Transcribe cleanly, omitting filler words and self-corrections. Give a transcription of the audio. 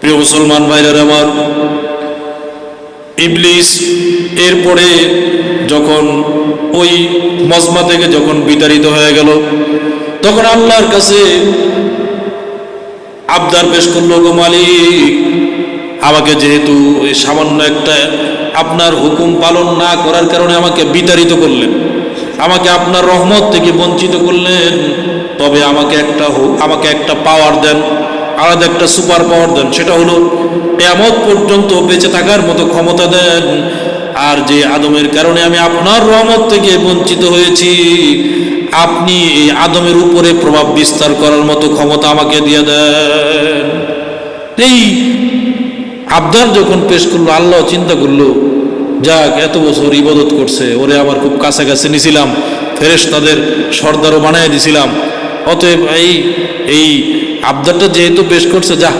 প্রিয় মুসলমান ভাইরা আমার, ইবলিস এরপরে যখন ওই মজমা থেকে যখন বিতাড়িত হয়ে গেল, তখন আল্লাহর কাছে আবদার পেশ করলো, গো মালিক, আমাকে যেহেতু ওই সামান্য একটা আপনার হুকুম পালন না করার কারণে আমাকে বিতাড়িত করলেন, আমাকে আপনার রহমত থেকে বঞ্চিত করলেন, তবে আমাকে একটা পাওয়ার দেন, আলাদা একটা সুপার পাওয়ার দেন, সেটা হলো কিয়ামত পর্যন্ত বেঁচে থাকার মতো ক্ষমতা দেন। আর যে আদমের কারণে আমি আপনার রহমত থেকে বঞ্চিত হয়েছি, আপনি এই আদমের উপরে প্রভাব বিস্তার করার মতো ক্ষমতা আমাকে দিয়ে দেন। এই আবদার যখন পেশ করলো, আল্লাহ চিন্তা করলো, যাক, এত বছর ইবাদত করছে, ওরে আমার খুব কাছাকাছি নিছিলাম, ফেরেশতাদের সর্দারও বানায় দিছিলাম, অতএব এই আবদারটা যেহেতু পেশ করছে, যা